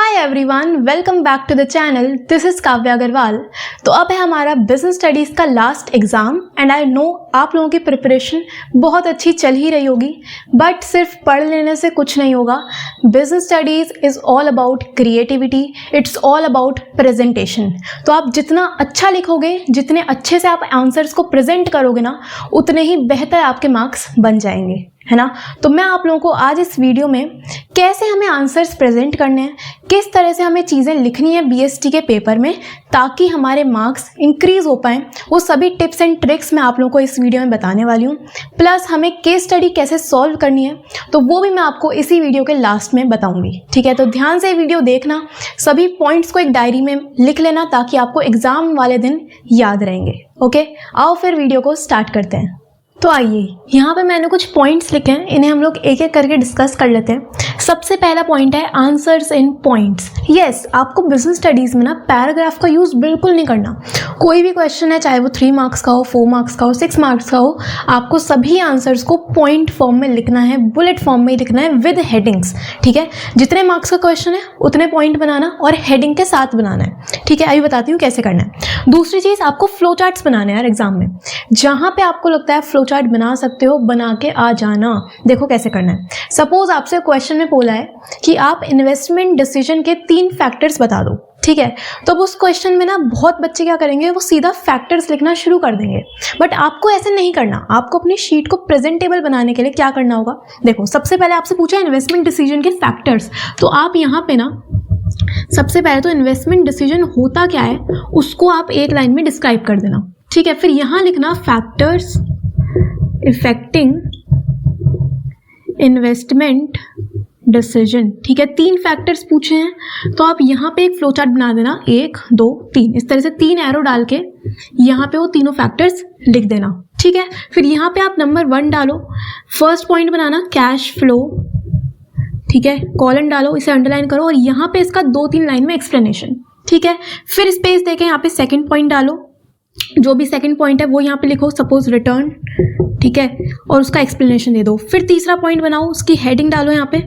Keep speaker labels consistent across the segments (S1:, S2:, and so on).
S1: Hi everyone, welcome back to the channel. This is Kavya Agarwal. तो अब है हमारा बिजनेस स्टडीज़ का last exam and I know आप लोगों की प्रिपरेशन बहुत अच्छी चल ही रही होगी, बट सिर्फ पढ़ लेने से कुछ नहीं होगा। Business studies is all about creativity, it's all about presentation. तो आप जितना अच्छा लिखोगे, जितने अच्छे से आप आंसर्स को प्रेजेंट करोगे ना, उतने ही बेहतर आपके मार्क्स बन जाएंगे, है ना। तो मैं आप लोगों को आज इस वीडियो में कैसे हमें आंसर्स प्रेजेंट करने हैं, किस तरह से हमें चीज़ें लिखनी है बीएसटी के पेपर में ताकि हमारे मार्क्स इंक्रीज़ हो पाएँ, वो सभी टिप्स एंड ट्रिक्स मैं आप लोगों को इस वीडियो में बताने वाली हूँ। प्लस हमें केस स्टडी कैसे सॉल्व करनी है तो वो भी मैं आपको इसी वीडियो के लास्ट में बताऊँगी, ठीक है। तो ध्यान से वीडियो देखना, सभी पॉइंट्स को एक डायरी में लिख लेना ताकि आपको एग्ज़ाम वाले दिन याद रहेंगे। ओके, आओ फिर वीडियो को स्टार्ट करते हैं। तो आइए, यहाँ पे मैंने कुछ पॉइंट्स लिखे हैं, इन्हें हम लोग एक एक करके डिस्कस कर लेते हैं। सबसे पहला पॉइंट है आंसर्स इन पॉइंट्स। यस, आपको बिजनेस स्टडीज़ में ना पैराग्राफ का यूज़ बिल्कुल नहीं करना। कोई भी क्वेश्चन है, चाहे वो 3 मार्क्स का हो, 4 मार्क्स का हो, 6 मार्क्स का हो, आपको सभी आंसर्स को पॉइंट फॉर्म में लिखना है, बुलेट फॉर्म में लिखना है विद हेडिंग्स, ठीक है। जितने मार्क्स का क्वेश्चन है उतने पॉइंट बनाना और हेडिंग के साथ बनाना है, ठीक है। अभी बताती हूँ कैसे करना है। दूसरी चीज़, आपको फ्लो चार्ट्स बनाने हैं यार एग्जाम में। जहाँ पे आपको लगता है फ्लो चार्ट बना सकते हो, बना के आ जाना। देखो कैसे करना है। सपोज आपसे क्वेश्चन में बोला है कि आप इन्वेस्टमेंट डिसीजन के 3 फैक्टर्स बता दो, ठीक है। तो अब उस क्वेश्चन में ना बहुत बच्चे क्या करेंगे, वो सीधा फैक्टर्स लिखना शुरू कर देंगे, बट आपको ऐसे नहीं करना। आपको अपनी शीट को प्रेजेंटेबल बनाने के लिए क्या करना होगा, देखो सबसे पहले आपसे पूछा इन्वेस्टमेंट डिसीजन के फैक्टर्स, तो आप यहाँ पे ना सबसे पहले तो इन्वेस्टमेंट डिसीजन होता क्या है उसको आप एक लाइन में डिस्क्राइब कर देना, ठीक है। फिर यहाँ लिखना फैक्टर्स इफेक्टिंग इन्वेस्टमेंट डिसीजन, ठीक है। 3 फैक्टर्स पूछे हैं तो आप यहाँ पे एक फ्लो चार्ट बना देना, 1 2 3, इस तरह से 3 एरो डाल के यहाँ पे वो तीनों फैक्टर्स लिख देना, ठीक है। फिर यहाँ पे आप नंबर 1 डालो, फर्स्ट पॉइंट बनाना कैश फ्लो, ठीक है, कॉलन डालो, इसे अंडरलाइन करो और यहाँ पे इसका 2-3 लाइन में एक्सप्लेनेशन, ठीक है। फिर स्पेस देके यहाँ पे सेकंड पॉइंट डालो, जो भी सेकंड पॉइंट है वो यहाँ पे लिखो, सपोज रिटर्न, ठीक है, और उसका एक्सप्लेनेशन दे दो। फिर तीसरा पॉइंट बनाओ, उसकी हेडिंग डालो यहाँ पे,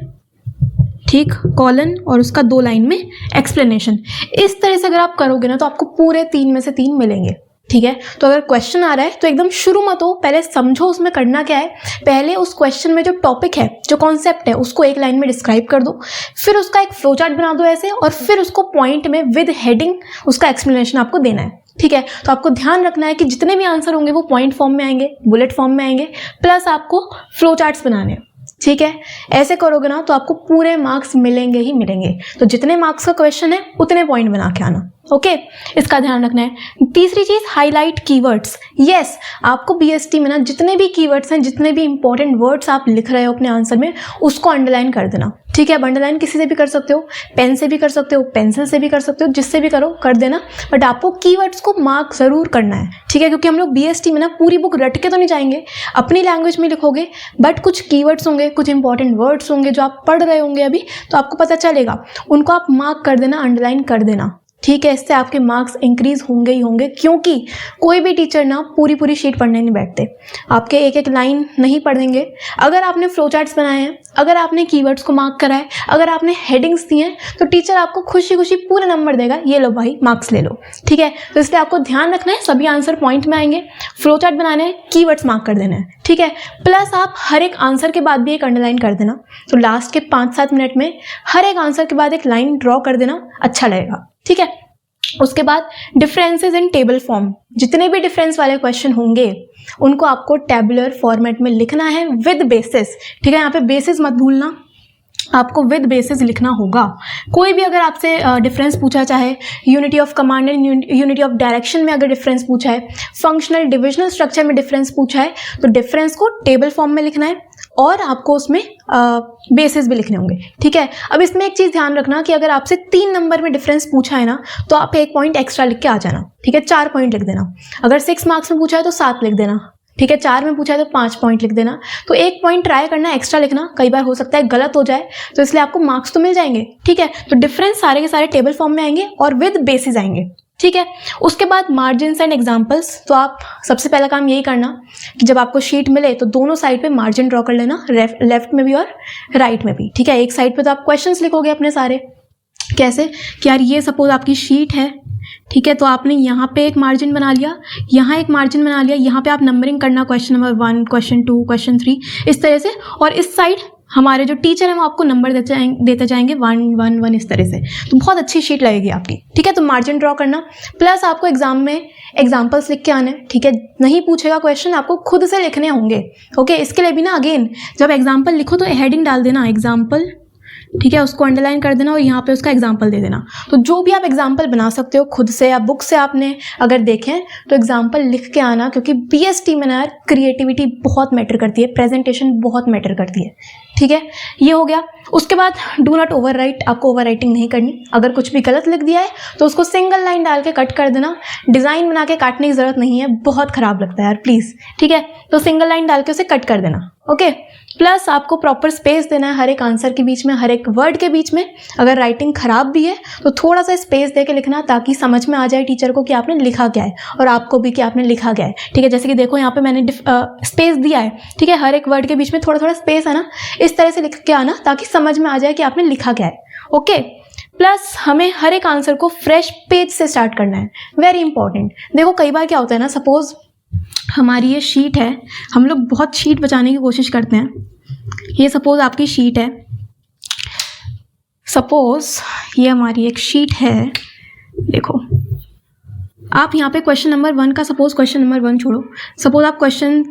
S1: ठीक, कॉलन और उसका 2 लाइन में एक्सप्लेनेशन। इस तरह से अगर आप करोगे ना तो आपको पूरे 3 में से 3 मिलेंगे, ठीक है। तो अगर क्वेश्चन आ रहा है तो एकदम शुरू मत हो, पहले समझो उसमें करना क्या है। पहले उस क्वेश्चन में जो टॉपिक है, जो कॉन्सेप्ट है, उसको एक लाइन में डिस्क्राइब कर दो, फिर उसका एक फ्लो चार्ट बना दो ऐसे, और फिर उसको पॉइंट में विद हेडिंग उसका एक्सप्लेनेशन आपको देना है, ठीक है। तो आपको ध्यान रखना है कि जितने भी आंसर होंगे वो पॉइंट फॉर्म में आएंगे, बुलेट फॉर्म में आएंगे, प्लस आपको फ्लो चार्ट्स बनाने हैं, ठीक है। ऐसे करोगे ना तो आपको पूरे मार्क्स मिलेंगे ही मिलेंगे। तो जितने मार्क्स का क्वेश्चन है उतने पॉइंट बना के आना, ओके, इसका ध्यान रखना है। तीसरी चीज, हाईलाइट कीवर्ड्स। यस, आपको बीएसटी में ना जितने भी कीवर्ड्स हैं, जितने भी इंपॉर्टेंट वर्ड्स आप लिख रहे हो अपने आंसर में, उसको अंडरलाइन कर देना, ठीक है। अब अंडरलाइन किसी से भी कर सकते हो, पेन से भी कर सकते हो, पेंसिल से भी कर सकते हो, जिससे भी करो कर देना, बट आपको कीवर्ड्स को मार्क जरूर करना है, ठीक है। क्योंकि हम लोग बीएसटी में ना पूरी बुक रट के तो नहीं जाएंगे, अपनी लैंग्वेज में लिखोगे, बट कुछ कीवर्ड्स होंगे, कुछ इंपॉर्टेंट वर्ड्स होंगे जो आप पढ़ रहे होंगे अभी, तो आपको पता चलेगा, उनको आप मार्क कर देना, अंडरलाइन कर देना, ठीक है। इससे आपके मार्क्स इंक्रीज होंगे ही होंगे, क्योंकि कोई भी टीचर ना पूरी शीट पढ़ने नहीं बैठते, आपके एक एक लाइन नहीं पढ़ेंगे। अगर आपने फ्लो चार्ट्स बनाए हैं, अगर आपने कीवर्ड्स को मार्क करा है, अगर आपने हेडिंग्स दी हैं, तो टीचर आपको खुशी खुशी पूरे नंबर देगा, ये लो भाई मार्क्स ले लो, ठीक है। तो इसलिए आपको ध्यान रखना है, सभी आंसर पॉइंट में आएंगे, फ्लो चार्ट बनाने हैं, कीवर्ड्स मार्क कर देना है, ठीक है। प्लस आप हर एक आंसर के बाद भी एक अंडरलाइन कर देना, तो लास्ट के 5-7 मिनट में हर एक आंसर के बाद एक लाइन ड्रॉ कर देना, अच्छा लगेगा, ठीक है। उसके बाद डिफरेंसेस इन टेबल फॉर्म, जितने भी डिफरेंस वाले क्वेश्चन होंगे उनको आपको टेबुलर फॉर्मेट में लिखना है विद बेसिस, ठीक है। यहाँ पे बेसिस मत भूलना, आपको विद बेसिस लिखना होगा। कोई भी अगर आपसे डिफरेंस पूछा, चाहे unity of command and unity of direction में अगर डिफरेंस पूछा है, फंक्शनल डिविजनल स्ट्रक्चर में डिफरेंस पूछा है, तो डिफरेंस को टेबल फॉर्म में लिखना है और आपको उसमें बेसिस भी लिखने होंगे, ठीक है। अब इसमें एक चीज़ ध्यान रखना कि अगर आपसे 3 नंबर में डिफरेंस पूछा है ना, तो आप 1 पॉइंट एक्स्ट्रा लिख के आ जाना, ठीक है। 4 पॉइंट लिख देना। अगर 6 मार्क्स में पूछा है तो 7 लिख देना, ठीक है। 4 में पूछा है तो 5 पॉइंट लिख देना। तो 1 पॉइंट ट्राई करना एक्स्ट्रा लिखना, कई बार हो सकता है गलत हो जाए, तो इसलिए आपको मार्क्स तो मिल जाएंगे, ठीक है। तो डिफरेंस सारे के सारे टेबल फॉर्म में आएंगे और विद बेसिस आएंगे, ठीक है। उसके बाद मार्जिन्स एंड एग्जाम्पल्स। तो आप सबसे पहला काम यही करना कि जब आपको शीट मिले तो दोनों साइड पे मार्जिन ड्रॉ कर लेना, लेफ्ट में भी और राइट में भी, ठीक है। एक साइड पे तो आप क्वेश्चंस लिखोगे अपने सारे, कैसे कि यार ये सपोज आपकी शीट है, ठीक है, तो आपने यहाँ पे एक मार्जिन बना लिया, यहाँ एक मार्जिन बना लिया, यहाँ पे आप नंबरिंग करना क्वेश्चन नंबर 1, क्वेश्चन 2, क्वेश्चन 3 इस तरह से, और इस साइड हमारे जो टीचर हैं वो आपको नंबर देते जाएंगे 1 1 1 इस तरह से, तो बहुत अच्छी शीट लगेगी आपकी, ठीक है। तो मार्जिन ड्रॉ करना, प्लस आपको एग्जाम में एग्जाम्पल्स लिख के आने, ठीक है, नहीं पूछेगा क्वेश्चन, आपको खुद से लिखने होंगे, ओके। इसके लिए भी ना अगेन जब एग्जाम्पल लिखो तो हेडिंग डाल देना एग्जाम्पल, ठीक है, उसको अंडरलाइन कर देना और यहाँ पे उसका एग्जाम्पल दे देना। तो जो भी आप एग्जाम्पल बना सकते हो खुद से या बुक से आपने अगर देखें तो एग्जाम्पल लिख के आना, क्योंकि बीएसटी में ना क्रिएटिविटी बहुत मैटर करती है, प्रेजेंटेशन बहुत मैटर करती है, ठीक है। ये हो गया। उसके बाद डू नॉट ओवर राइट, आपको ओवर राइटिंग नहीं करनी। अगर कुछ भी गलत लिख दिया है तो उसको सिंगल लाइन डाल के कट कर देना, डिज़ाइन बना के काटने की ज़रूरत नहीं है, बहुत ख़राब लगता है यार प्लीज़, ठीक है। तो सिंगल लाइन डाल के उसे कट कर देना, ओके। प्लस आपको प्रॉपर स्पेस देना है हर एक आंसर के बीच में, हर एक वर्ड के बीच में। अगर राइटिंग खराब भी है तो थोड़ा सा स्पेस दे के लिखना, ताकि समझ में आ जाए टीचर को कि आपने लिखा क्या है और आपको भी कि आपने लिखा क्या है, ठीक है। जैसे कि देखो यहाँ पे मैंने स्पेस दिया है, ठीक है, हर एक वर्ड के बीच में थोड़ा थोड़ा स्पेस है ना, इस तरह से लिख के आना ताकि समझ में आ जाए कि आपने लिखा क्या है, ओके। प्लस हमें हर एक आंसर को फ्रेश पेज से स्टार्ट करना है, वेरी इंपॉर्टेंट। देखो कई बार क्या होता है ना, सपोज हमारी ये शीट है, हम लोग बहुत शीट बचाने की कोशिश करते हैं। ये सपोज आपकी शीट है, सपोज ये हमारी एक शीट है, देखो आप यहाँ पे क्वेश्चन नंबर 1 का, सपोज क्वेश्चन नंबर 1 छोड़ो, सपोज आप क्वेश्चन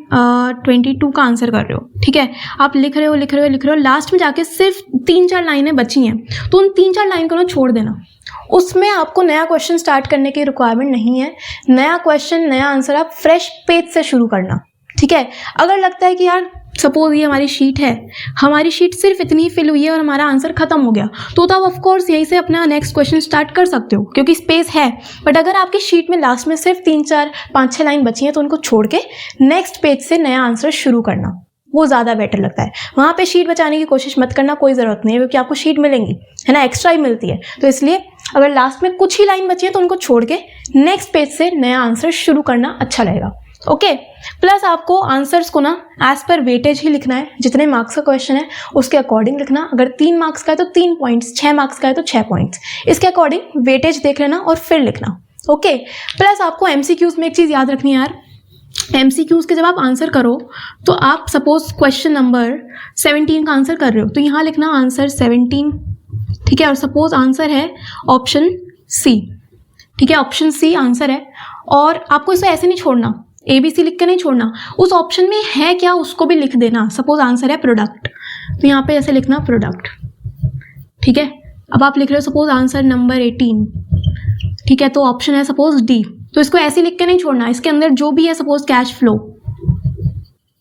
S1: 22 का आंसर कर रहे हो, ठीक है। आप लिख रहे हो, लास्ट में जाके सिर्फ 3-4 लाइनें बची हैं, तो उन 3-4 लाइन को ना छोड़ देना। उसमें आपको नया क्वेश्चन स्टार्ट करने की रिक्वायरमेंट नहीं है, नया क्वेश्चन नया आंसर आप फ्रेश पेज से शुरू करना, ठीक है। अगर लगता है कि यार सपोज ये हमारी शीट है, हमारी शीट सिर्फ इतनी फिल हुई है और हमारा आंसर खत्म हो गया, तो आप ऑफ कोर्स यहीं से अपना नेक्स्ट क्वेश्चन स्टार्ट कर सकते हो क्योंकि स्पेस है। बट अगर आपकी शीट में लास्ट में सिर्फ 3-4 5-6 लाइन बची हैं तो उनको छोड़ के नेक्स्ट पेज से नया आंसर शुरू करना, वो ज़्यादा बेटर लगता है। वहाँ पे शीट बचाने की कोशिश मत करना, कोई ज़रूरत नहीं है, क्योंकि आपको शीट मिलेंगी, है ना, एक्स्ट्रा ही मिलती है। तो इसलिए अगर लास्ट में कुछ ही लाइन बची है तो उनको छोड़ के नेक्स्ट पेज से नया आंसर शुरू करना अच्छा लगेगा, ओके। प्लस आपको आंसर्स को ना एज पर वेटेज ही लिखना है, जितने मार्क्स का क्वेश्चन है उसके अकॉर्डिंग लिखना। अगर 3 मार्क्स का है तो 3 पॉइंट्स, 6 मार्क्स का है तो 6 पॉइंट्स, इसके अकॉर्डिंग वेटेज देख लेना और फिर लिखना, ओके। प्लस आपको एमसीक्यूज में एक चीज़ याद रखनी है यार, एमसीक्यूज के जब आप आंसर करो तो आप सपोज क्वेश्चन नंबर 17 का आंसर कर रहे हो तो यहाँ लिखना आंसर 17, ठीक है। और सपोज आंसर है ऑप्शन सी, ठीक है, ऑप्शन सी आंसर है, और आपको इसे ऐसे नहीं छोड़ना, ABC लिख के नहीं छोड़ना, उस ऑप्शन में है क्या उसको भी लिख देना। सपोज आंसर है प्रोडक्ट, तो यहाँ पे ऐसे लिखना प्रोडक्ट, ठीक है। अब आप लिख रहे हो सपोज आंसर नंबर 18, ठीक है, तो ऑप्शन है सपोज D, तो इसको ऐसे लिख के नहीं छोड़ना, इसके अंदर जो भी है सपोज कैश फ्लो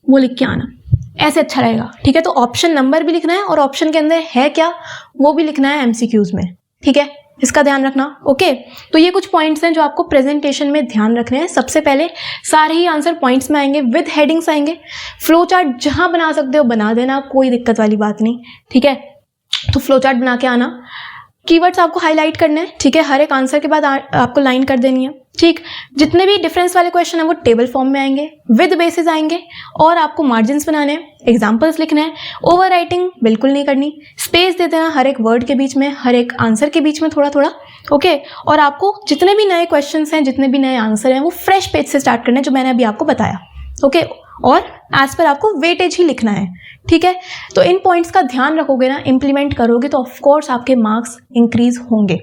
S1: वो लिख के आना, ऐसे अच्छा रहेगा, ठीक है। तो ऑप्शन नंबर भी लिखना है और ऑप्शन के अंदर है क्या वो भी लिखना है एमसीक्यूज में, ठीक है, इसका ध्यान रखना, ओके। तो ये कुछ पॉइंट्स हैं जो आपको प्रेजेंटेशन में ध्यान रखने हैं। सबसे पहले सारे ही आंसर पॉइंट्स में आएंगे, विद हेडिंग्स आएंगे। फ्लो चार्ट जहां बना सकते हो बना देना, कोई दिक्कत वाली बात नहीं, ठीक है। तो फ्लो चार्ट बना के आना, कीवर्ड्स आपको हाईलाइट करने हैं, ठीक है, हर एक आंसर के बाद आपको लाइन कर देनी है, ठीक। जितने भी डिफरेंस वाले क्वेश्चन हैं वो टेबल फॉर्म में आएंगे, विद बेसिस आएंगे, और आपको मार्जिन्स बनाने हैं, एग्जाम्पल्स लिखने हैं। ओवर राइटिंग बिल्कुल नहीं करनी, स्पेस दे देना हर एक वर्ड के बीच में, हर एक आंसर के बीच में थोड़ा थोड़ा, ओके। और आपको जितने भी नए क्वेश्चन हैं, जितने भी नए आंसर हैं वो फ्रेश पेज से स्टार्ट करने हैं, जो मैंने अभी आपको बताया, ओके। और एज पर आपको वेटेज ही लिखना है, ठीक है। तो इन पॉइंट्स का ध्यान रखोगे ना, इंप्लीमेंट करोगे तो ऑफकोर्स आपके मार्क्स इंक्रीज होंगे,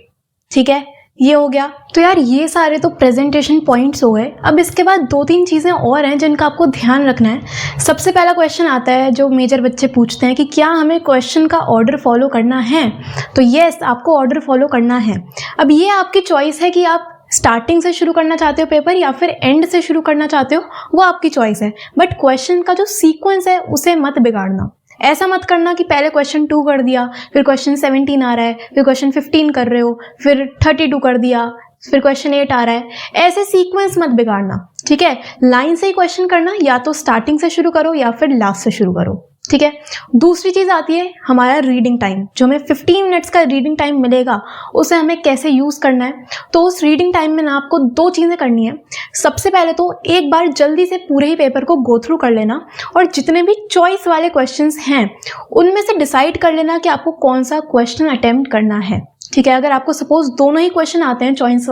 S1: ठीक है। ये हो गया। तो यार ये सारे तो प्रेजेंटेशन पॉइंट्स हो गए। अब इसके बाद 2-3 चीज़ें और हैं जिनका आपको ध्यान रखना है। सबसे पहला क्वेश्चन आता है जो मेजर बच्चे पूछते हैं कि क्या हमें क्वेश्चन का ऑर्डर फॉलो करना है। तो यस, आपको ऑर्डर फॉलो करना है। अब ये आपकी चॉइस है कि आप स्टार्टिंग से शुरू करना चाहते हो पेपर या फिर एंड से शुरू करना चाहते हो, वो आपकी चॉइस है। बट क्वेश्चन का जो सीक्वेंस है उसे मत बिगाड़ना। ऐसा मत करना कि पहले क्वेश्चन 2 कर दिया, फिर क्वेश्चन 17 आ रहा है, फिर क्वेश्चन 15 कर रहे हो, फिर 32 कर दिया, फिर क्वेश्चन 8 आ रहा है। ऐसे सीक्वेंस मत बिगाड़ना, ठीक है। लाइन से ही क्वेश्चन करना, या तो स्टार्टिंग से शुरू करो या फिर लास्ट से शुरू करो, ठीक है। दूसरी चीज़ आती है हमारा रीडिंग टाइम। जो हमें 15 मिनट्स का रीडिंग टाइम मिलेगा उसे हमें कैसे यूज़ करना है। तो उस रीडिंग टाइम में ना आपको 2 चीज़ें करनी है। सबसे पहले तो एक बार जल्दी से पूरे ही पेपर को गो थ्रू कर लेना और जितने भी चॉइस वाले क्वेश्चंस हैं उनमें से डिसाइड कर लेना कि आपको कौन सा क्वेश्चन अटेम्प्ट करना है। ठीक है, अगर आपको सपोज दोनों ही क्वेश्चन आते हैं चॉइस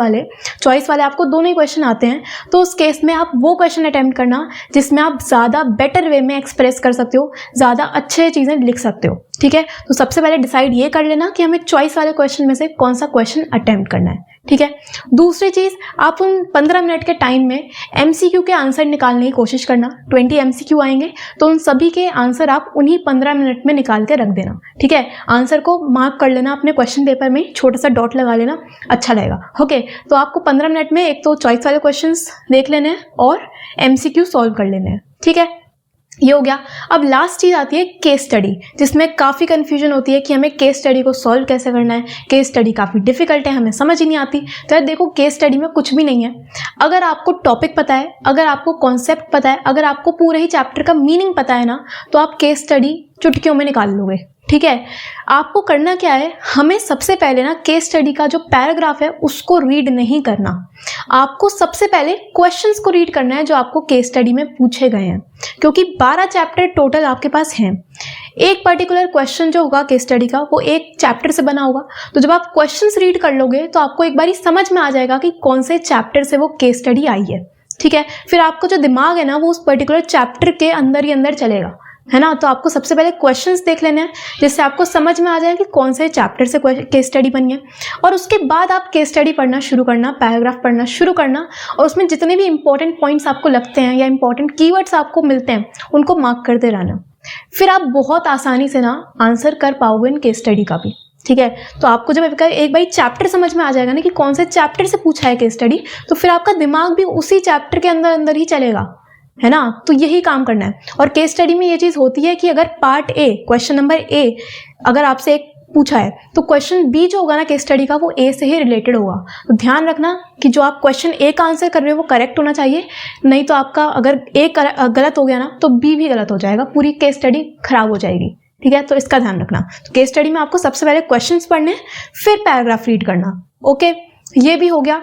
S1: वाले आपको दोनों ही क्वेश्चन आते हैं, तो उस केस में आप वो क्वेश्चन अटेम्प्ट करना जिसमें आप ज़्यादा बेटर वे में एक्सप्रेस कर सकते हो, ज़्यादा अच्छे चीज़ें लिख सकते हो। ठीक है, तो सबसे पहले डिसाइड ये कर लेना कि हमें चॉइस वाले क्वेश्चन में से कौन सा क्वेश्चन अटेम्प्ट करना है। ठीक है, दूसरी चीज़, आप उन 15 मिनट के टाइम में MCQ के आंसर निकालने की कोशिश करना। 20 MCQ आएंगे, तो उन सभी के आंसर आप उन्हीं 15 मिनट में निकाल के रख देना। ठीक है, आंसर को मार्क कर लेना अपने क्वेश्चन पेपर में, छोटा सा डॉट लगा लेना, अच्छा रहेगा। ओके, तो आपको 15 मिनट में एक तो चॉइस वाले क्वेश्चंस देख लेने हैं और MCQ सॉल्व कर लेने हैं। ठीक है, ये हो गया। अब लास्ट चीज़ आती है केस स्टडी, जिसमें काफ़ी कन्फ्यूजन होती है कि हमें केस स्टडी को सॉल्व कैसे करना है। केस स्टडी काफ़ी डिफिकल्ट है, हमें समझ ही नहीं आती। तो यार देखो, केस स्टडी में कुछ भी नहीं है। अगर आपको टॉपिक पता है, अगर आपको कॉन्सेप्ट पता है, अगर आपको पूरे ही चैप्टर का मीनिंग पता है ना, तो आप केस स्टडी चुटकियों में निकाल लोगे। ठीक है, आपको करना क्या है, हमें सबसे पहले ना केस स्टडी का जो पैराग्राफ है उसको रीड नहीं करना। आपको सबसे पहले क्वेश्चंस को रीड करना है जो आपको केस स्टडी में पूछे गए हैं, क्योंकि 12 चैप्टर टोटल आपके पास हैं। एक पर्टिकुलर क्वेश्चन जो होगा केस स्टडी का, वो एक चैप्टर से बना होगा। तो जब आप क्वेश्चंस रीड कर लोगे तो आपको एक बारी समझ में आ जाएगा कि कौन से चैप्टर से वो केस स्टडी आई है। ठीक है, फिर आपको जो दिमाग है ना, वो उस पर्टिकुलर चैप्टर के अंदर ही अंदर चलेगा, है ना। तो आपको सबसे पहले क्वेश्चंस देख लेने हैं, जिससे आपको समझ में आ जाए कि कौन से चैप्टर से केस स्टडी बनी है। और उसके बाद आप केस स्टडी पढ़ना शुरू करना, पैराग्राफ पढ़ना शुरू करना, और उसमें जितने भी इंपॉर्टेंट पॉइंट्स आपको लगते हैं या इंपॉर्टेंट कीवर्ड्स आपको मिलते हैं, उनको मार्क करते रहना। फिर आप बहुत आसानी से ना आंसर कर पाओगे इन केस स्टडी का भी। ठीक है, तो आपको जब एक बार चैप्टर समझ में आ जाएगा ना कि कौन से चैप्टर से पूछा है केस स्टडी, तो फिर आपका दिमाग भी उसी चैप्टर के अंदर अंदर ही चलेगा, है ना। तो यही काम करना है। और केस स्टडी में ये चीज़ होती है कि अगर part A, question number A अगर आपसे एक पूछा है, तो क्वेश्चन बी जो होगा ना केस स्टडी का, वो ए से ही रिलेटेड होगा। तो ध्यान रखना कि जो आप क्वेश्चन ए का आंसर कर रहे हो वो करेक्ट होना चाहिए, नहीं तो आपका अगर ए गलत हो गया ना, तो बी भी गलत हो जाएगा, पूरी केस स्टडी खराब हो जाएगी। ठीक है, तो इसका ध्यान रखना। तो केस स्टडी में आपको सबसे पहले क्वेश्चंस पढ़ने, फिर पैराग्राफ रीड करना। ओके, ये भी हो गया।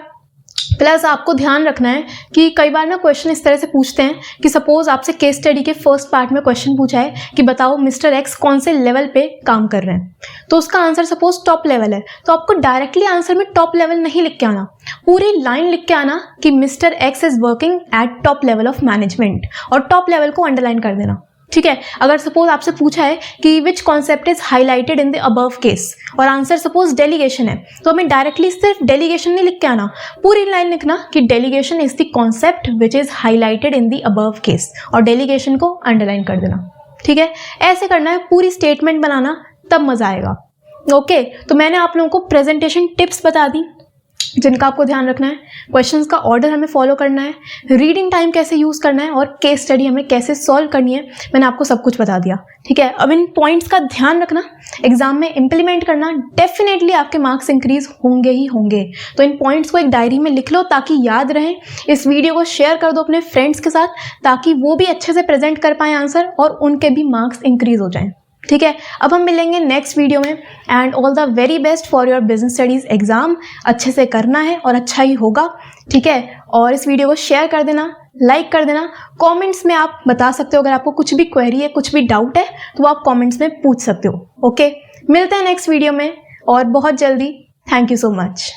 S1: प्लस आपको ध्यान रखना है कि कई बार ना क्वेश्चन इस तरह से पूछते हैं कि सपोज आपसे केस स्टडी के फर्स्ट पार्ट में क्वेश्चन पूछा है कि बताओ मिस्टर एक्स कौन से लेवल पे काम कर रहे हैं, तो उसका आंसर सपोज टॉप लेवल है, तो आपको डायरेक्टली आंसर में टॉप लेवल नहीं लिख के आना, पूरी लाइन लिख के आना कि mister x is working at top level of management, और टॉप लेवल को अंडरलाइन कर देना। ठीक है, अगर सपोज आपसे पूछा है कि विच concept is highlighted in the above case, और आंसर सपोज डेलीगेशन है, तो हमें डायरेक्टली सिर्फ डेलीगेशन नहीं लिख के आना, पूरी लाइन लिखना कि delegation is the concept which is highlighted in the above case, और डेलीगेशन को अंडरलाइन कर देना। ठीक है, ऐसे करना है, पूरी स्टेटमेंट बनाना, तब मजा आएगा। ओके, तो मैंने आप लोगों को प्रेजेंटेशन टिप्स बता दी जिनका आपको ध्यान रखना है, क्वेश्चंस का ऑर्डर हमें फॉलो करना है, रीडिंग टाइम कैसे यूज़ करना है, और केस स्टडी हमें कैसे सॉल्व करनी है, मैंने आपको सब कुछ बता दिया। ठीक है, अब इन पॉइंट्स का ध्यान रखना, एग्जाम में इंप्लीमेंट करना, डेफिनेटली आपके मार्क्स इंक्रीज होंगे ही होंगे। तो इन पॉइंट्स को एक डायरी में लिख लो ताकि याद रहें। इस वीडियो को शेयर कर दो अपने फ्रेंड्स के साथ, ताकि वो भी अच्छे से प्रेजेंट कर पाएँ आंसर, और उनके भी मार्क्स इंक्रीज हो जाएँ। ठीक है, अब हम मिलेंगे नेक्स्ट वीडियो में, and all the very best for your business studies exam. अच्छे से करना है और अच्छा ही होगा। ठीक है, और इस वीडियो को शेयर कर देना, लाइक कर देना। कमेंट्स में आप बता सकते हो, अगर आपको कुछ भी क्वेरी है, कुछ भी डाउट है, तो आप कमेंट्स में पूछ सकते हो। ओके, मिलते हैं नेक्स्ट वीडियो में और बहुत जल्दी। Thank you so much.